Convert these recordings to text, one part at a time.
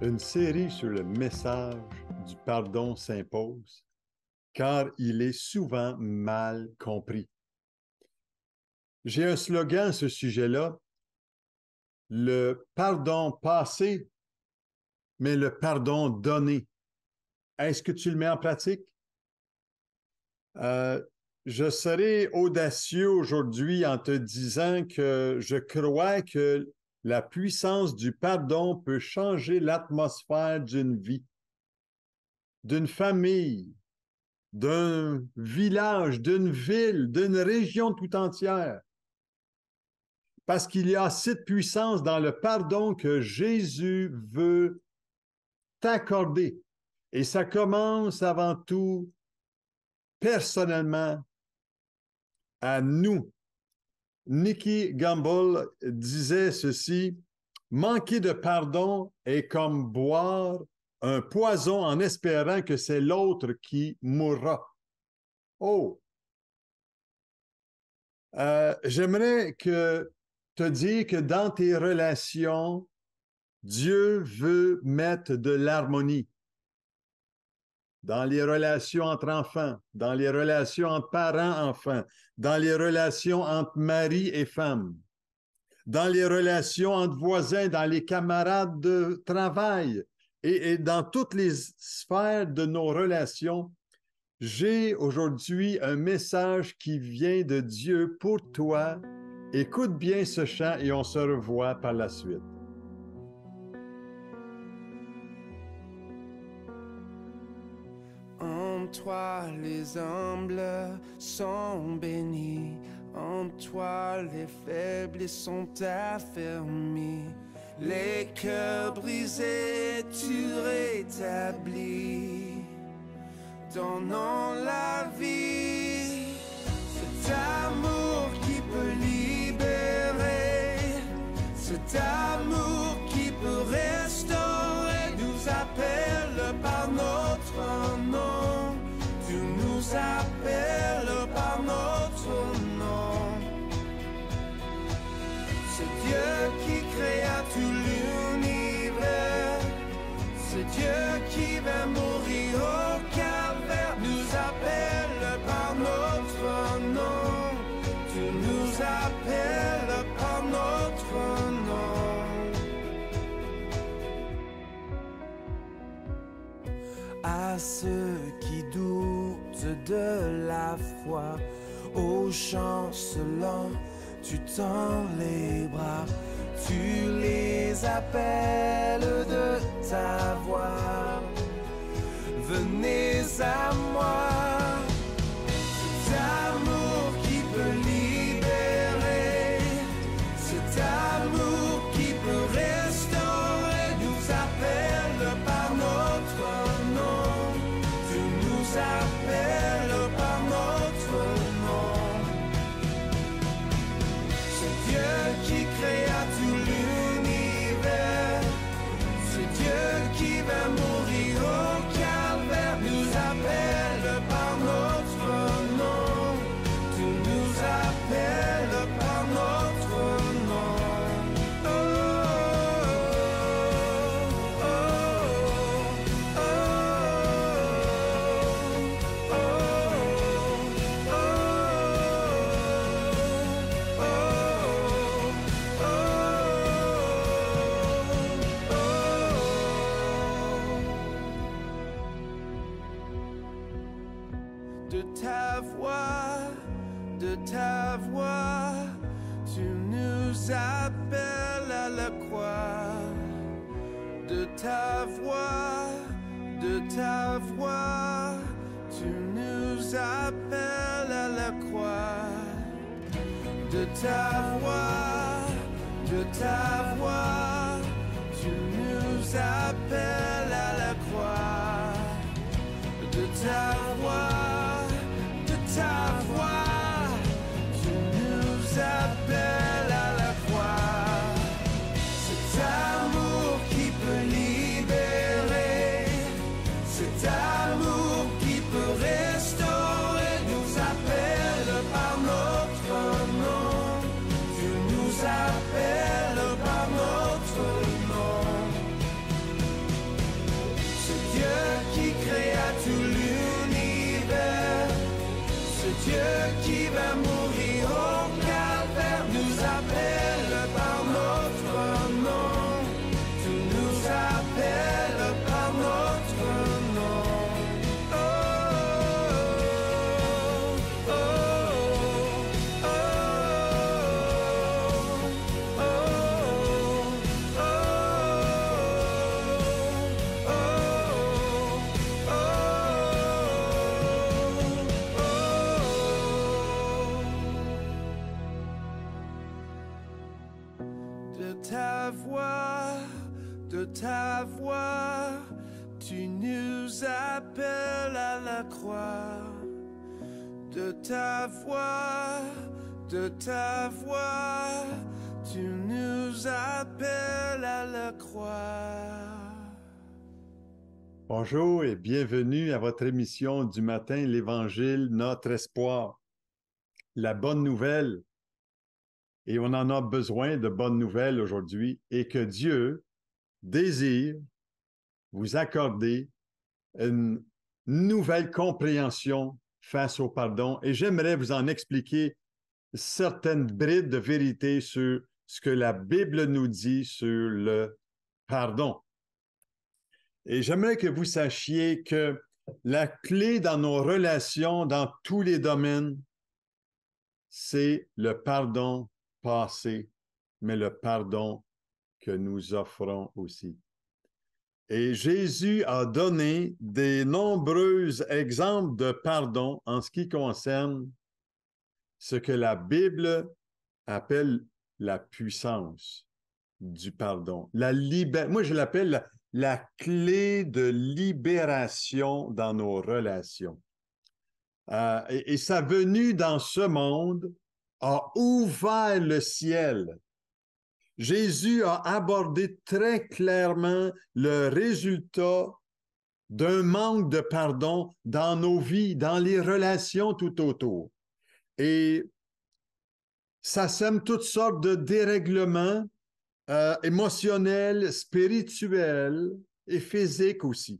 Une série sur le message du pardon s'impose, car il est souvent mal compris. J'ai un slogan à ce sujet-là, le pardon passé, mais le pardon donné. Est-ce que tu le mets en pratique? Euh, je serai audacieux aujourd'hui en te disant que je crois que la puissance du pardon peut changer l'atmosphère d'une vie, d'une famille, d'un village, d'une ville, d'une région tout entière. Parce qu'il y a cette puissance dans le pardon que Jésus veut t'accorder. Et ça commence avant tout personnellement à nous. Nicky Gamble disait ceci, manquer de pardon est comme boire un poison en espérant que c'est l'autre qui mourra. Oh! J'aimerais te dire que dans tes relations, Dieu veut mettre de l'harmonie dans les relations entre enfants, dans les relations entre parents-enfants, dans les relations entre mari et femme, dans les relations entre voisins, dans les camarades de travail et dans toutes les sphères de nos relations. J'ai aujourd'hui un message qui vient de Dieu pour toi. Écoute bien ce chant et on se revoit par la suite. En toi les humbles sont bénis, en toi les faibles sont affermis, les cœurs brisés tu rétablis, donnant la vie. Cet amour qui peut libérer, cet amour qui peut restaurer, nous appelle par notre nom. Tu nous appelles par notre nom. C'est Dieu qui créa tout l'univers, c'est Dieu qui va mourir au calvaire, nous appelle par notre nom. Tu nous appelles par notre nom. À ceux qui doutent de la foi, aux chancelants, tu tends les bras, tu les appelles de ta voix. Venez à moi, cet amour qui peut libérer, cet amour qui peut restaurer, nous appelle par notre nom. Tu nous appelles par notre nom. C'est Dieu qui créa tout l'univers, c'est Dieu qui va mourir au calvaire, nous appelle par notre nom. Tu nous appelles par notre nom. Oh, oh, oh, oh, oh, de ta voix, tu nous appelles à la croix. De ta voix, tu nous appelles à la croix. De ta voix, tu nous appelles à la croix. De ta voix, tu nous appelles à la croix. Cet amour qui peut libérer, cet amour qui peut restaurer, nous appelle par notre nom. Tu nous appelles par notre nom. Dieu qui créa tout l'univers, ce Dieu qui va mourir au calvaire nous appelle par notre nom, tout nous appelle par notre nom. Oh, oh, oh, oh, oh, de ta voix, tu nous appelles à la croix. De ta voix, tu nous appelles à la croix. Bonjour et bienvenue à votre émission du matin, l'Évangile, notre espoir. La bonne nouvelle, et on en a besoin de bonnes nouvelles aujourd'hui, et que Dieu désire vous accorder une nouvelle compréhension face au pardon. Et j'aimerais vous en expliquer certaines brides de vérité sur ce que la Bible nous dit sur le pardon. Et j'aimerais que vous sachiez que la clé dans nos relations, dans tous les domaines, c'est le pardon passé, mais le pardon que nous offrons aussi. Et Jésus a donné de nombreux exemples de pardon en ce qui concerne ce que la Bible appelle la puissance du pardon. Moi, je l'appelle la clé de libération dans nos relations. Et sa venue dans ce monde a ouvert le ciel. Jésus a abordé très clairement le résultat d'un manque de pardon dans nos vies, dans les relations tout autour. Et ça sème toutes sortes de dérèglements émotionnels, spirituels et physiques aussi.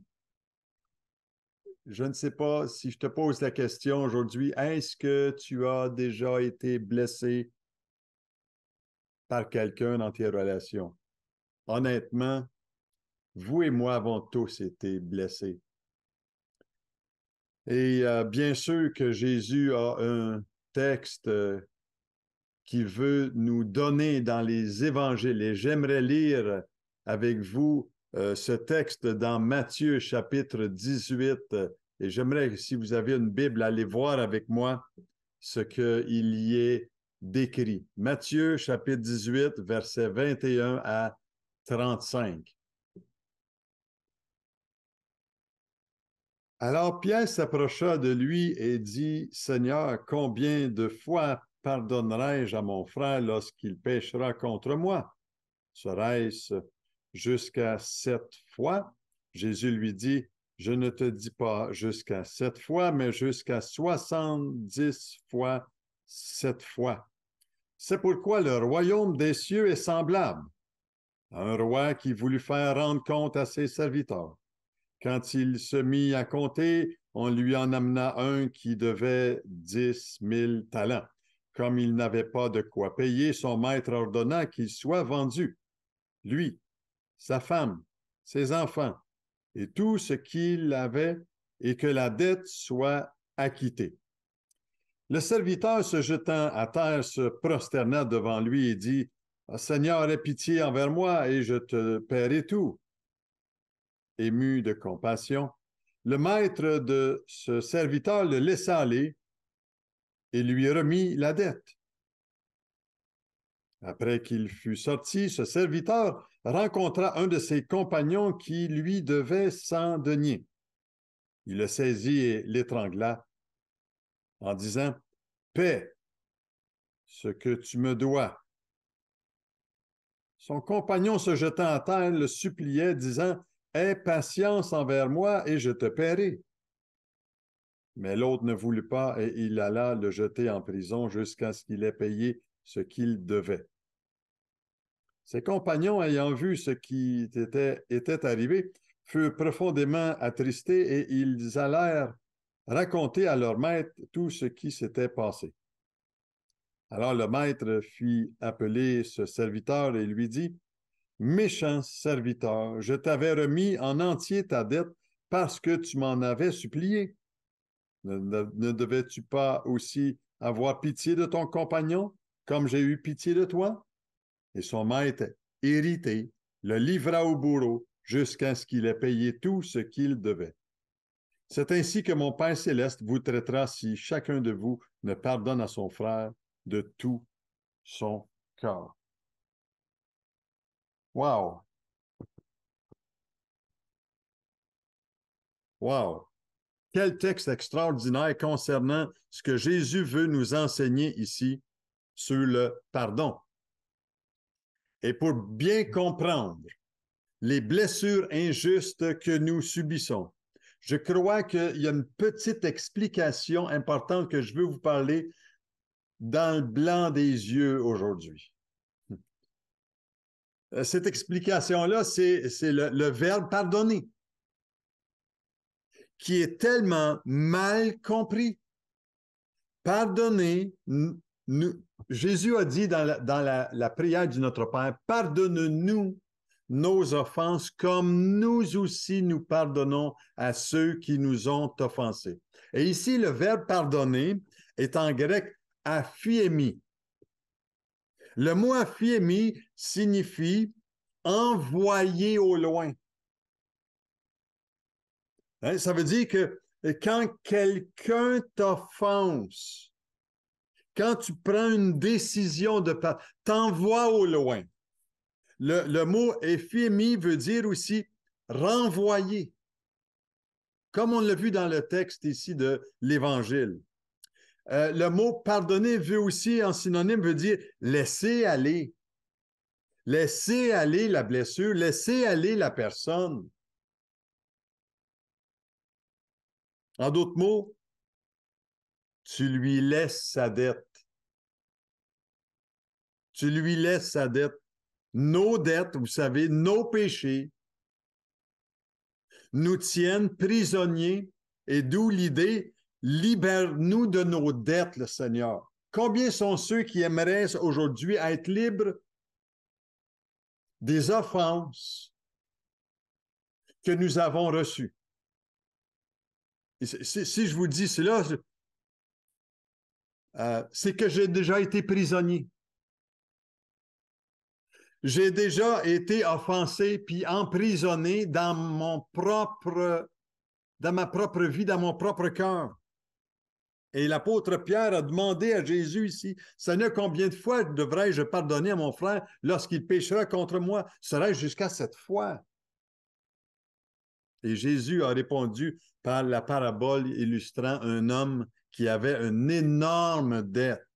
Je ne sais pas si je te pose la question aujourd'hui, est-ce que tu as déjà été blessé par quelqu'un dans tes relations? Honnêtement, vous et moi avons tous été blessés. Et bien sûr que Jésus a un texte qui veut nous donner dans les évangiles. Et j'aimerais lire avec vous ce texte dans Matthieu chapitre 18. Et j'aimerais, si vous avez une Bible, aller voir avec moi ce qu'il y est décrit. Matthieu chapitre 18, versets 21 à 35. Alors Pierre s'approcha de lui et dit, « Seigneur, combien de fois pardonnerai-je à mon frère lorsqu'il péchera contre moi? Serait-ce jusqu'à 7 fois? » Jésus lui dit, « Je ne te dis pas jusqu'à 7 fois, mais jusqu'à 70 fois 7 fois. C'est pourquoi le royaume des cieux est semblable à un roi qui voulut faire rendre compte à ses serviteurs. Quand il se mit à compter, on lui en amena un qui devait 10 000 talents. Comme il n'avait pas de quoi payer, son maître ordonna qu'il soit vendu, lui, sa femme, ses enfants, et tout ce qu'il avait, et que la dette soit acquittée. Le serviteur, se jetant à terre, se prosterna devant lui et dit, « Seigneur, aie pitié envers moi, et je te paierai tout. » Ému de compassion, le maître de ce serviteur le laissa aller et lui remit la dette. Après qu'il fut sorti, ce serviteur rencontra un de ses compagnons qui lui devait 100 deniers. Il le saisit et l'étrangla en disant, « Paie ce que tu me dois. » Son compagnon se jetant à terre le suppliait, disant, « Aie patience envers moi et je te paierai. » Mais l'autre ne voulut pas et il alla le jeter en prison jusqu'à ce qu'il ait payé ce qu'il devait. Ses compagnons, ayant vu ce qui était arrivé, furent profondément attristés et ils allèrent raconter à leur maître tout ce qui s'était passé. Alors le maître fit appeler ce serviteur et lui dit, « Méchant serviteur, je t'avais remis en entier ta dette parce que tu m'en avais supplié. Ne devais-tu pas aussi avoir pitié de ton compagnon, comme j'ai eu pitié de toi? » Et son maître, irrité, le livra au bourreau jusqu'à ce qu'il ait payé tout ce qu'il devait. C'est ainsi que mon Père céleste vous traitera si chacun de vous ne pardonne à son frère de tout son cœur. Wow! Wow! Quel texte extraordinaire concernant ce que Jésus veut nous enseigner ici sur le pardon. Et pour bien comprendre les blessures injustes que nous subissons, je crois qu'il y a une petite explication importante que je veux vous parler dans le blanc des yeux aujourd'hui. Cette explication-là, c'est le verbe pardonner, qui est tellement mal compris. Pardonner, Jésus a dit dans la prière du Notre Père, pardonne-nous nos offenses comme nous aussi nous pardonnons à ceux qui nous ont offensés. Et ici, le verbe pardonner est en grec aphiemi. Le mot aphiemi signifie envoyer au loin. Hein, ça veut dire que quand quelqu'un t'offense, quand tu prends une décision de t'envoies au loin. Le mot éphémie veut dire aussi renvoyer, comme on l'a vu dans le texte ici de l'Évangile. Le mot pardonner veut aussi, en synonyme, veut dire laisser aller. Laisser aller la blessure, laisser aller la personne. En d'autres mots, tu lui laisses sa dette. Tu lui laisses sa dette. Nos dettes, vous savez, nos péchés nous tiennent prisonniers et d'où l'idée, libère-nous de nos dettes, le Seigneur. Combien sont ceux qui aimeraient aujourd'hui être libres des offenses que nous avons reçues? Et si je vous dis cela, c'est que j'ai déjà été prisonnier. J'ai déjà été offensé puis emprisonné dans ma propre vie, dans mon propre cœur. Et l'apôtre Pierre a demandé à Jésus ici, « Seigneur, combien de fois devrais-je pardonner à mon frère lorsqu'il péchera contre moi? Serais-je jusqu'à 7 fois? » Et Jésus a répondu par la parabole illustrant un homme qui avait une énorme dette.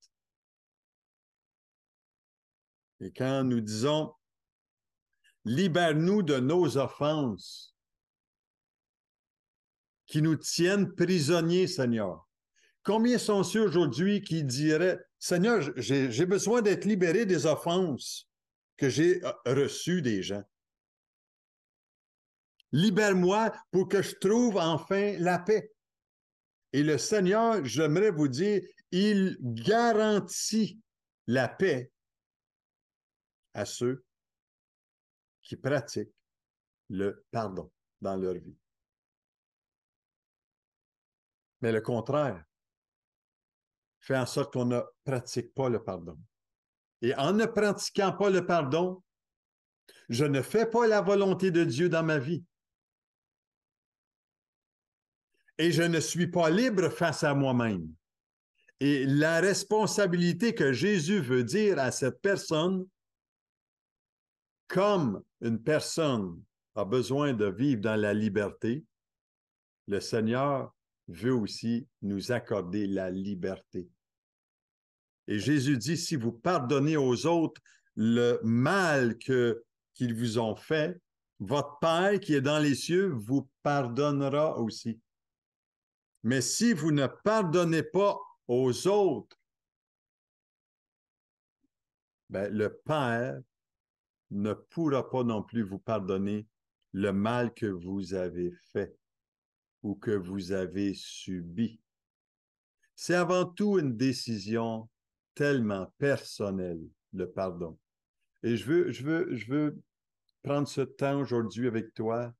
Et quand nous disons « Libère-nous de nos offenses qui nous tiennent prisonniers, Seigneur. » Combien sont ceux aujourd'hui qui diraient, « Seigneur, j'ai besoin d'être libéré des offenses que j'ai reçues des gens. Libère-moi pour que je trouve enfin la paix. » Et le Seigneur, j'aimerais vous dire, il garantit la paix à ceux qui pratiquent le pardon dans leur vie. Mais le contraire fait en sorte qu'on ne pratique pas le pardon. Et en ne pratiquant pas le pardon, je ne fais pas la volonté de Dieu dans ma vie. Et je ne suis pas libre face à moi-même. Et la responsabilité que Jésus veut dire à cette personne, comme une personne a besoin de vivre dans la liberté, le Seigneur veut aussi nous accorder la liberté. Et Jésus dit, si vous pardonnez aux autres le mal qu'ils vous ont fait, votre Père qui est dans les cieux vous pardonnera aussi. Mais si vous ne pardonnez pas aux autres, ben, le Père ne pourra pas non plus vous pardonner le mal que vous avez fait ou que vous avez subi. C'est avant tout une décision tellement personnelle, le pardon. Et je veux prendre ce temps aujourd'hui avec toi.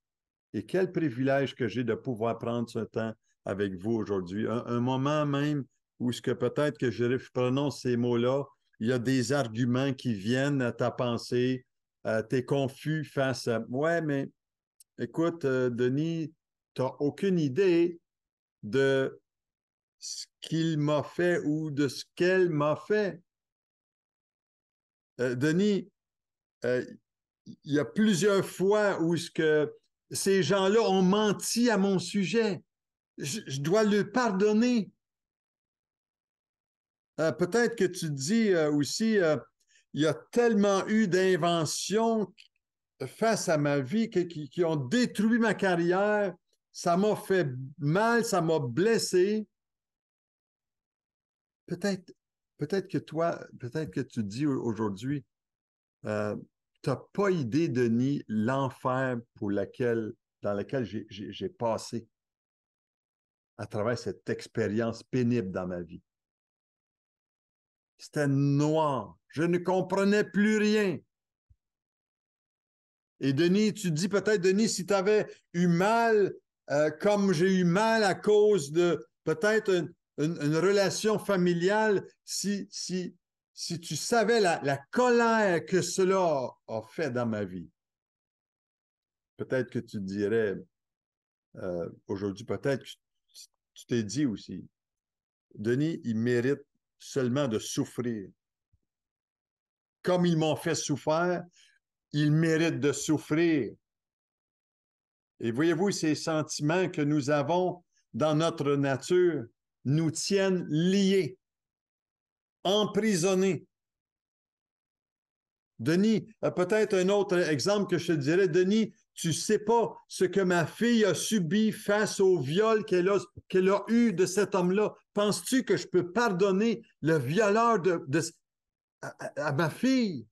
Et quel privilège que j'ai de pouvoir prendre ce temps avec vous aujourd'hui. Un moment même où ce que peut-être que je prononce ces mots-là, il y a des arguments qui viennent à ta pensée, tu es confus face à... Ouais, mais écoute, Denis, tu n'as aucune idée de ce qu'il m'a fait ou de ce qu'elle m'a fait. Denis, euh, il y a plusieurs fois où ce que ces gens-là ont menti à mon sujet. Je dois le pardonner. Peut-être que tu dis aussi, il y a tellement eu d'inventions face à ma vie qui ont détruit ma carrière. Ça m'a fait mal, ça m'a blessé. Peut-être, peut-être que toi, peut-être que tu dis aujourd'hui, tu n'as pas idée, Denis, l'enfer dans lequel j'ai passé à travers cette expérience pénible dans ma vie. C'était noir. Je ne comprenais plus rien. Et Denis, tu dis peut-être, Denis, si tu avais eu mal, comme j'ai eu mal à cause de peut-être une relation familiale, si tu savais la colère que cela a fait dans ma vie, peut-être que tu dirais aujourd'hui, peut-être que tu t'es dit aussi, Denis, il mérite seulement de souffrir. Comme ils m'ont fait souffrir, il mérite de souffrir. Et voyez-vous, ces sentiments que nous avons dans notre nature nous tiennent liés, emprisonnés. Denis, peut-être un autre exemple que je te dirais, Denis, tu ne sais pas ce que ma fille a subi face au viol qu'elle a eu de cet homme-là. Penses-tu que je peux pardonner le violeur à ma fille?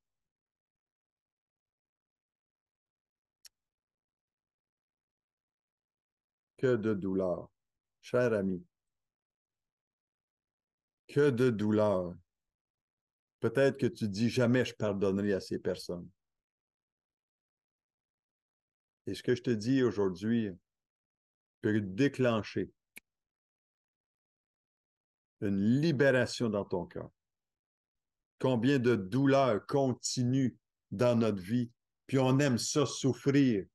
Que de douleur, cher ami, que de douleur. Peut-être que tu dis jamais je pardonnerai à ces personnes. Et ce que je te dis aujourd'hui peut déclencher une libération dans ton cœur. Combien de douleurs continuent dans notre vie, puis on aime ça souffrir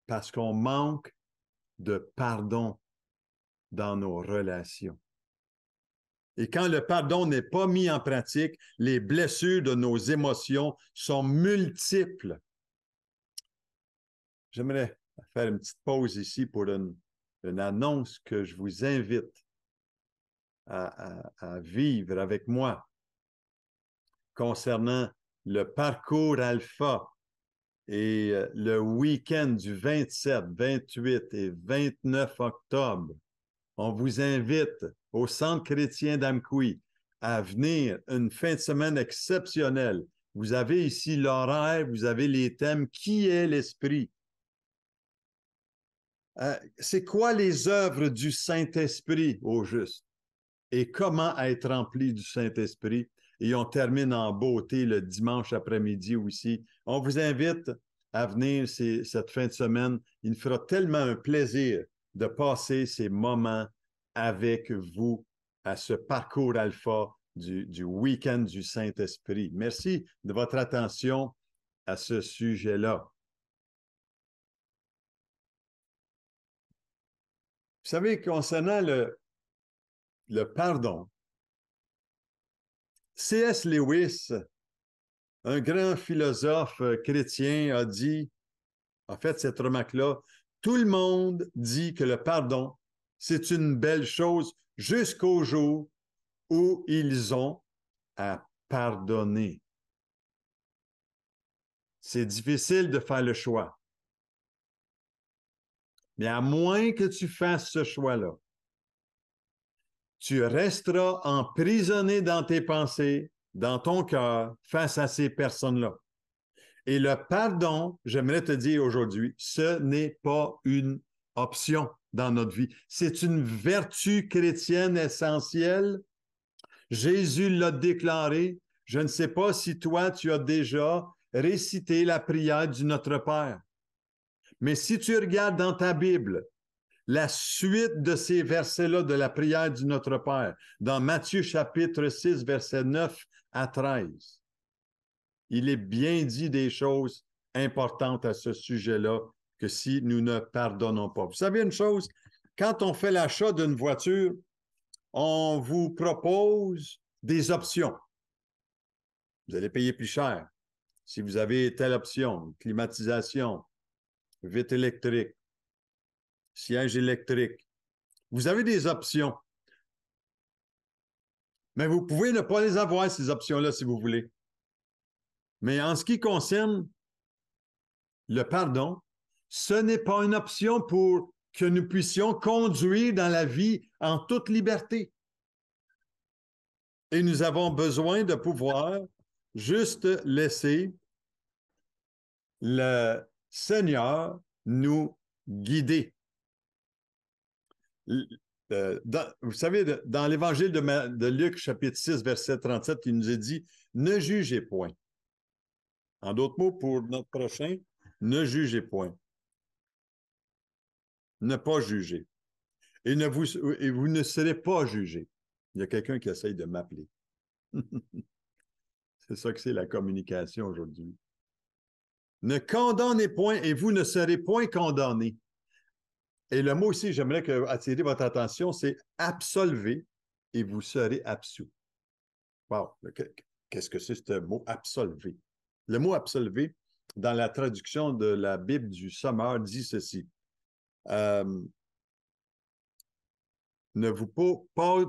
parce qu'on manque de pardon dans nos relations. Et quand le pardon n'est pas mis en pratique, les blessures de nos émotions sont multiples. J'aimerais faire une petite pause ici pour une annonce que je vous invite à vivre avec moi concernant le parcours alpha et le week-end du 27, 28 et 29 octobre. On vous invite au Centre chrétien d'Amqui à venir une fin de semaine exceptionnelle. Vous avez ici l'horaire, vous avez les thèmes. Qui est l'Esprit? C'est quoi les œuvres du Saint-Esprit au juste? Et comment être rempli du Saint-Esprit? Et on termine en beauté le dimanche après-midi aussi. On vous invite à venir cette fin de semaine. Il nous fera tellement un plaisir de passer ces moments avec vous à ce parcours alpha du week-end du Saint-Esprit. Merci de votre attention à ce sujet-là. Vous savez, concernant le pardon, C.S. Lewis, un grand philosophe chrétien, a fait cette remarque-là, tout le monde dit que le pardon, c'est une belle chose jusqu'au jour où ils ont à pardonner. C'est difficile de faire le choix. Mais à moins que tu fasses ce choix-là, tu resteras emprisonné dans tes pensées, dans ton cœur, face à ces personnes-là. Et le pardon, j'aimerais te dire aujourd'hui, ce n'est pas une option dans notre vie. C'est une vertu chrétienne essentielle. Jésus l'a déclaré. Je ne sais pas si toi, tu as déjà récité la prière du Notre Père. Mais si tu regardes dans ta Bible, la suite de ces versets-là de la prière du Notre Père, dans Matthieu chapitre 6, versets 9 à 13, il est bien dit des choses importantes à ce sujet-là que si nous ne pardonnons pas. Vous savez une chose, quand on fait l'achat d'une voiture, on vous propose des options. Vous allez payer plus cher si vous avez telle option, climatisation, vitre électrique, siège électrique. Vous avez des options. Mais vous pouvez ne pas les avoir, ces options-là, si vous voulez. Mais en ce qui concerne le pardon, ce n'est pas une option pour que nous puissions conduire dans la vie en toute liberté. Et nous avons besoin de pouvoir juste laisser le Seigneur nous guider. Vous savez, dans l'Évangile de Luc, chapitre 6, verset 37, il nous est dit « Ne jugez point ». En d'autres mots, pour notre prochain, ne jugez point. Ne pas juger. Et vous ne serez pas jugés. Il y a quelqu'un qui essaye de m'appeler. C'est ça que c'est la communication aujourd'hui. Ne condamnez point et vous ne serez point condamnés. Et le mot ici, j'aimerais attirer votre attention, c'est absolver et vous serez absous. Wow! Qu'est-ce que c'est ce mot absolver? Le mot absolver, dans la traduction de la Bible du Sommeur, dit ceci. Ne vous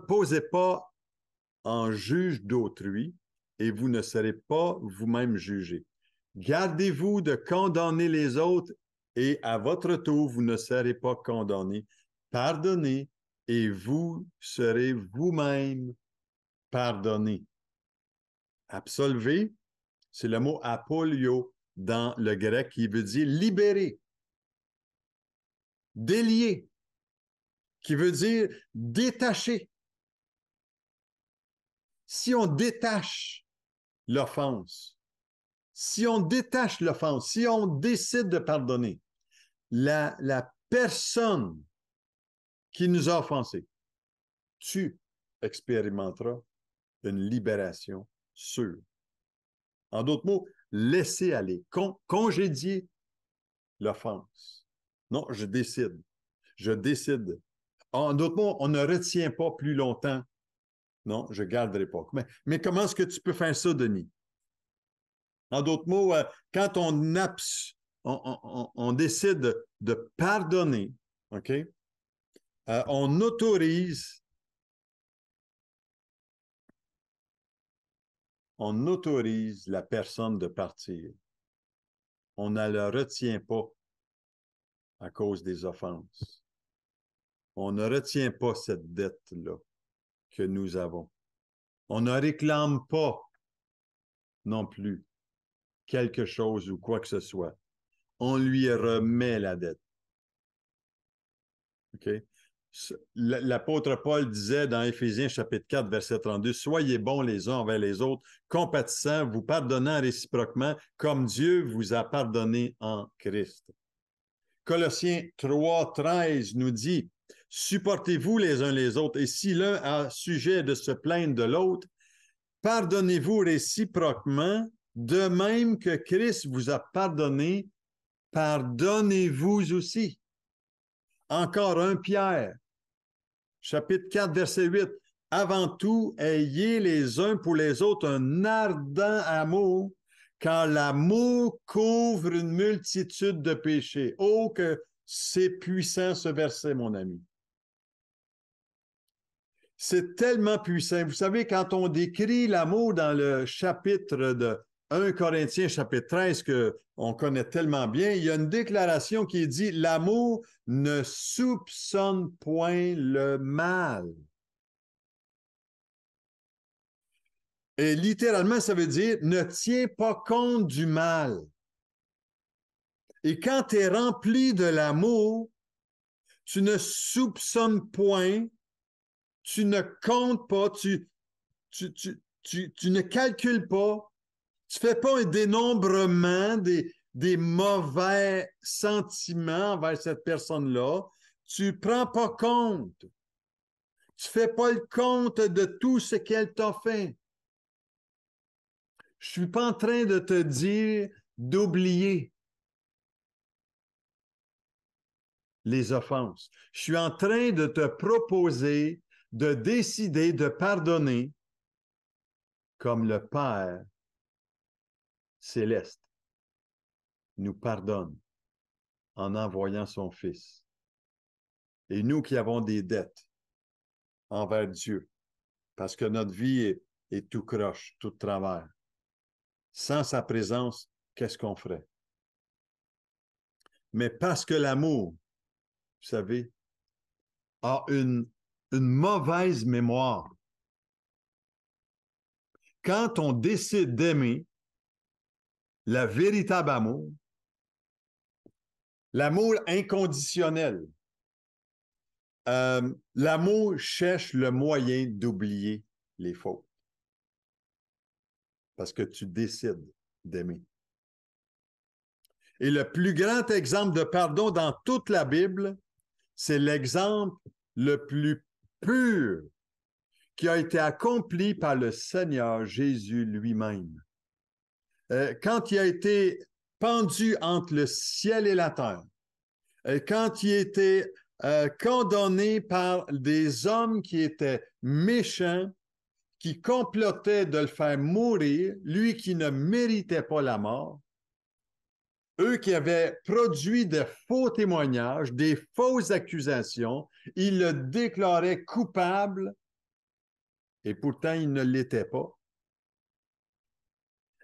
posez pas en juge d'autrui et vous ne serez pas vous-même jugés. Gardez-vous de condamner les autres et à votre tour, vous ne serez pas condamnés. Pardonnez et vous serez vous-même pardonnés. Absolver, c'est le mot apolio dans le grec qui veut dire libérer, délier, qui veut dire détacher. Si on détache l'offense, si on décide de pardonner, la personne qui nous a offensés, tu expérimenteras une libération sûre. En d'autres mots, laisser aller, congédier l'offense. Non, je décide. Je décide. En d'autres mots, on ne retient pas plus longtemps. Non, je ne garderai pas. Mais comment est-ce que tu peux faire ça, Denis? En d'autres mots, quand on décide de pardonner, OK? On autorise la personne de partir. On ne la retient pas à cause des offenses. On ne retient pas cette dette-là que nous avons. On ne réclame pas non plus quelque chose ou quoi que ce soit. On lui remet la dette. OK? L'apôtre Paul disait dans Éphésiens chapitre 4, verset 32, « Soyez bons les uns envers les autres, compatissants, vous pardonnant réciproquement, comme Dieu vous a pardonné en Christ. » Colossiens 3, 13 nous dit, « Supportez-vous les uns les autres, et si l'un a sujet de se plaindre de l'autre, pardonnez-vous réciproquement, de même que Christ vous a pardonné, pardonnez-vous aussi. » Encore 1 Pierre, chapitre 4, verset 8. « Avant tout, ayez les uns pour les autres un ardent amour, car l'amour couvre une multitude de péchés. » Oh, que c'est puissant ce verset, mon ami. C'est tellement puissant. Vous savez, quand on décrit l'amour dans le chapitre de 1 Corinthiens, chapitre 13, qu'on connaît tellement bien, il y a une déclaration qui dit « L'amour ne soupçonne point le mal. » Et littéralement, ça veut dire « ne tient pas compte du mal. » Et quand tu es rempli de l'amour, tu ne soupçonnes point, tu ne comptes pas, tu ne calcules pas, tu ne fais pas un dénombrement des mauvais sentiments envers cette personne-là. Tu ne prends pas compte. Tu ne fais pas le compte de tout ce qu'elle t'a fait. Je ne suis pas en train de te dire d'oublier les offenses. Je suis en train de te proposer de décider de pardonner comme le Père céleste nous pardonne en envoyant son Fils. Et nous qui avons des dettes envers Dieu, parce que notre vie est tout croche, tout de travers. Sans sa présence, qu'est-ce qu'on ferait? Mais parce que l'amour, vous savez, a une mauvaise mémoire. Quand on décide d'aimer, le véritable amour, l'amour inconditionnel, l'amour cherche le moyen d'oublier les fautes. Parce que tu décides d'aimer. Et le plus grand exemple de pardon dans toute la Bible, c'est l'exemple le plus pur qui a été accompli par le Seigneur Jésus lui-même. Quand il a été pendu entre le ciel et la terre, quand il était condamné par des hommes qui étaient méchants, qui complotaient de le faire mourir, lui qui ne méritait pas la mort, eux qui avaient produit de faux témoignages, des fausses accusations, ils le déclaraient coupable et pourtant il ne l'était pas.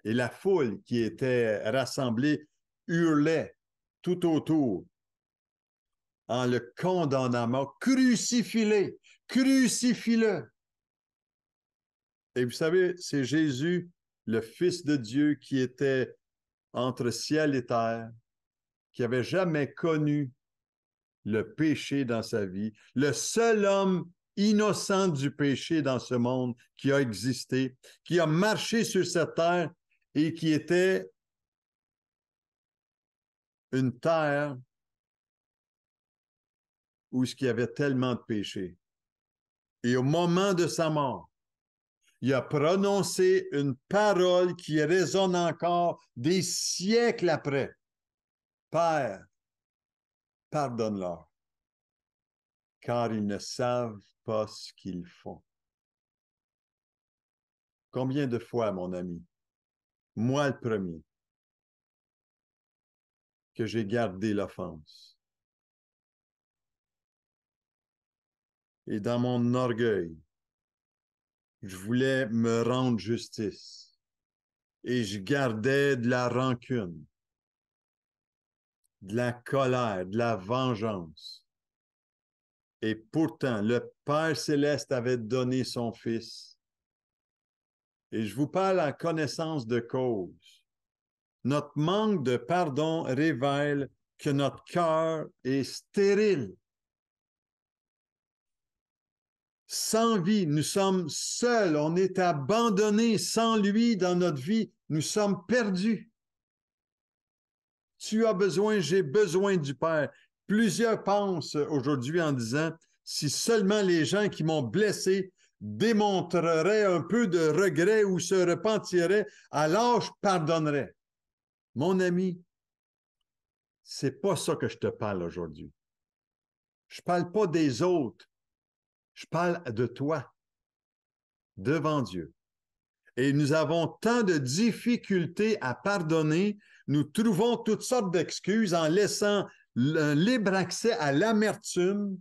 Et la foule qui était rassemblée hurlait tout autour en le condamnant à mort. Crucifie-le! Crucifie-le! Et vous savez, c'est Jésus, le Fils de Dieu, qui était entre ciel et terre, qui n'avait jamais connu le péché dans sa vie, le seul homme innocent du péché dans ce monde qui a existé, qui a marché sur cette terre et qui était une terre où il y avait tellement de péché. Et au moment de sa mort, il a prononcé une parole qui résonne encore des siècles après. Père, pardonne-leur, car ils ne savent pas ce qu'ils font. Combien de fois, mon ami, moi le premier, que j'ai gardé l'offense. Et dans mon orgueil, je voulais me rendre justice. Et je gardais de la rancune, de la colère, de la vengeance. Et pourtant, le Père céleste avait donné son Fils. Et je vous parle en connaissance de cause. Notre manque de pardon révèle que notre cœur est stérile. Sans vie, nous sommes seuls, on est abandonnés. Sans lui dans notre vie, nous sommes perdus. Tu as besoin, j'ai besoin du Père. Plusieurs pensent aujourd'hui en disant, si seulement les gens qui m'ont blessé démontreraient un peu de regret ou se repentiraient, alors je pardonnerais. Mon ami, c'est pas ça que je te parle aujourd'hui. Je parle pas des autres. Je parle de toi, devant Dieu. Et nous avons tant de difficultés à pardonner, nous trouvons toutes sortes d'excuses en laissant un libre accès à l'amertume,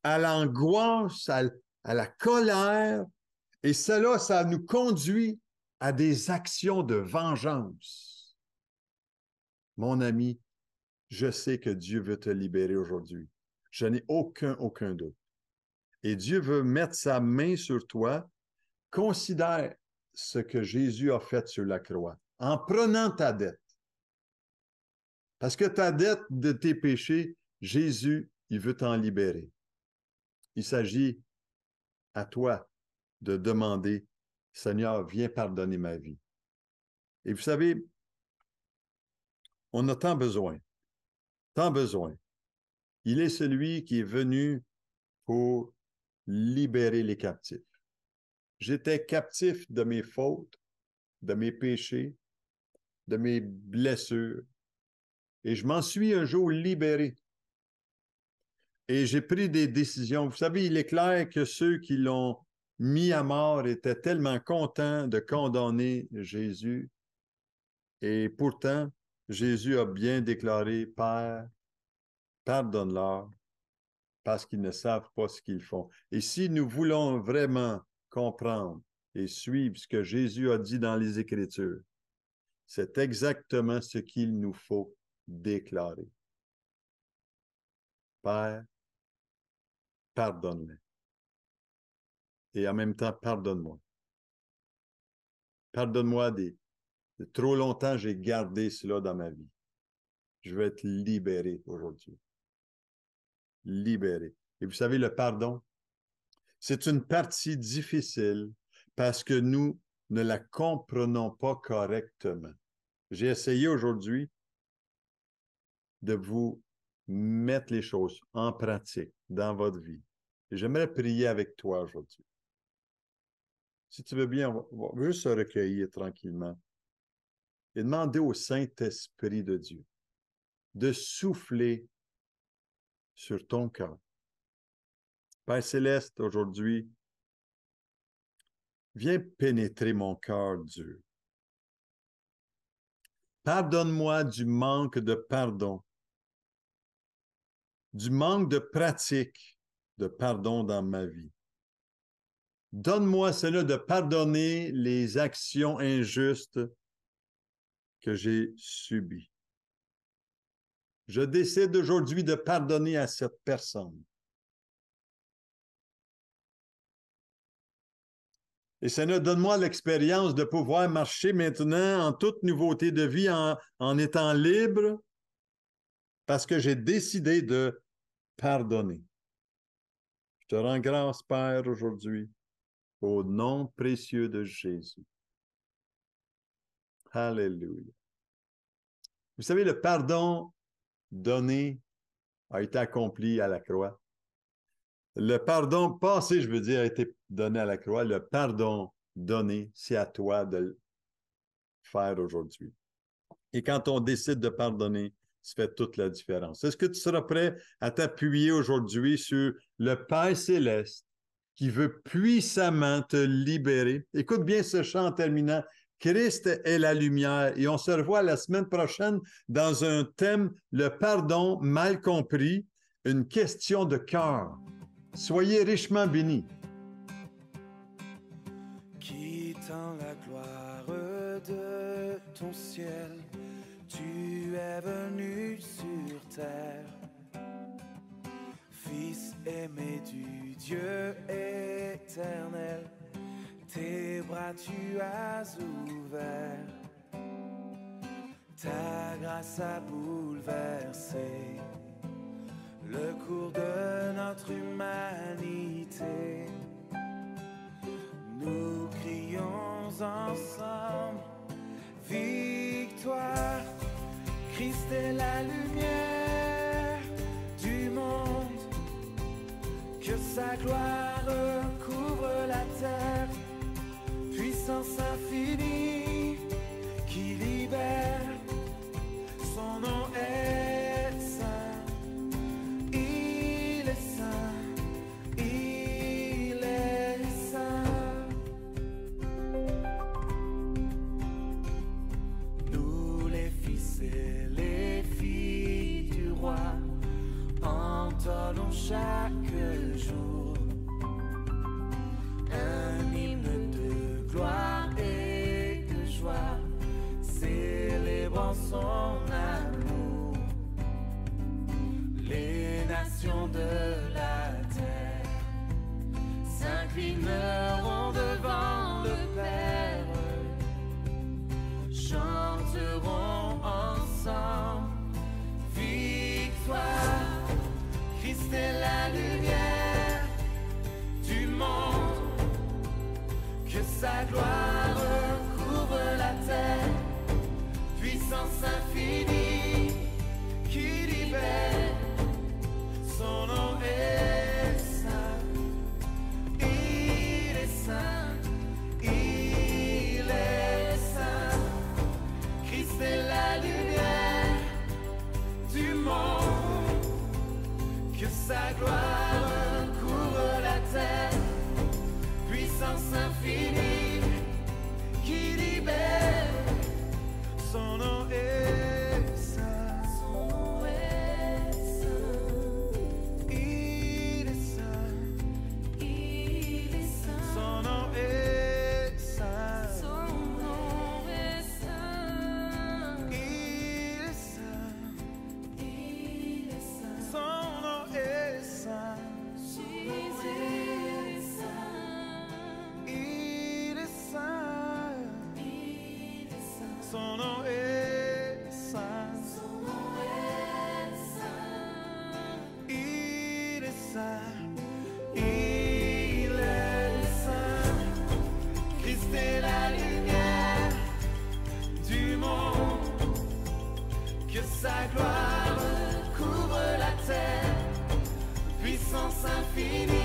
à l'angoisse, à la colère, et cela, ça nous conduit à des actions de vengeance. Mon ami, je sais que Dieu veut te libérer aujourd'hui. Je n'ai aucun doute. Et Dieu veut mettre sa main sur toi. Considère ce que Jésus a fait sur la croix en prenant ta dette. Parce que ta dette de tes péchés, Jésus, il veut t'en libérer. Il s'agit à toi de demander, Seigneur, viens pardonner ma vie. Et vous savez, on a tant besoin, tant besoin. Il est celui qui est venu pour libérer les captifs. J'étais captif de mes fautes, de mes péchés, de mes blessures, et je m'en suis un jour libéré. Et j'ai pris des décisions. Vous savez, il est clair que ceux qui l'ont mis à mort étaient tellement contents de condamner Jésus. Et pourtant, Jésus a bien déclaré, Père, pardonne-leur parce qu'ils ne savent pas ce qu'ils font. Et si nous voulons vraiment comprendre et suivre ce que Jésus a dit dans les Écritures, c'est exactement ce qu'il nous faut déclarer. Père, pardonne-les. Et en même temps, pardonne-moi. Pardonne-moi de trop longtemps, j'ai gardé cela dans ma vie. Je veux être libéré aujourd'hui. Libéré. Et vous savez, le pardon, c'est une partie difficile parce que nous ne la comprenons pas correctement. J'ai essayé aujourd'hui de vous mettre les choses en pratique dans votre vie. Et j'aimerais prier avec toi aujourd'hui. Si tu veux bien, on va juste se recueillir tranquillement et demander au Saint-Esprit de Dieu de souffler sur ton cœur. Père Céleste, aujourd'hui, viens pénétrer mon cœur dur. Pardonne-moi du manque de pardon, du manque de pratique de pardon dans ma vie. Donne-moi, Seigneur, de pardonner les actions injustes que j'ai subies. Je décide aujourd'hui de pardonner à cette personne. Et Seigneur, donne-moi l'expérience de pouvoir marcher maintenant en toute nouveauté de vie, en étant libre, parce que j'ai décidé de pardonner. Je te rends grâce, Père, aujourd'hui, au nom précieux de Jésus. Alléluia. Vous savez, le pardon donné a été accompli à la croix. Le pardon passé, je veux dire, a été donné à la croix. Le pardon donné, c'est à toi de le faire aujourd'hui. Et quand on décide de pardonner, ça fait toute la différence. Est-ce que tu seras prêt à t'appuyer aujourd'hui sur le Père Céleste qui veut puissamment te libérer? Écoute bien ce chant en terminant. Christ est la lumière. Et on se revoit la semaine prochaine dans un thème, le pardon mal compris, une question de cœur. Soyez richement bénis. Quittant la gloire de ton ciel, tu es venu sur terre. Fils aimé du Dieu éternel, tes bras tu as ouverts. Ta grâce a bouleversé le cours de notre humanité. Nous crions ensemble victoire. Christ est la lumière du monde, que sa gloire couvre la terre. Puissance infinie qui libère, son nom est saint. Il est saint, il est saint. Nous les fils et les filles du roi entonnons chaque jour un hymne de gloire et de joie, célébrant son amour. Les nations de la terre s'inclineront devant le Père, chanteront ensemble sa gloire couvre la terre, puissance infinie qui libère. Son nom est saint, il est saint, il est saint. Christ est la lumière du monde, que sa gloire couvre la terre, puissance infinie qui libère. Son nom est saint, son nom est saint, il est saint, il est saint. Son nom est saint, son nom est saint, il est saint, il est saint. Son nom est saint, Jésus est saint, il est saint, il est saint. Son nom est saint, son nom est saint, il est saint, il est saint. Christ est la lumière du monde, que sa gloire couvre la terre, puissance infinie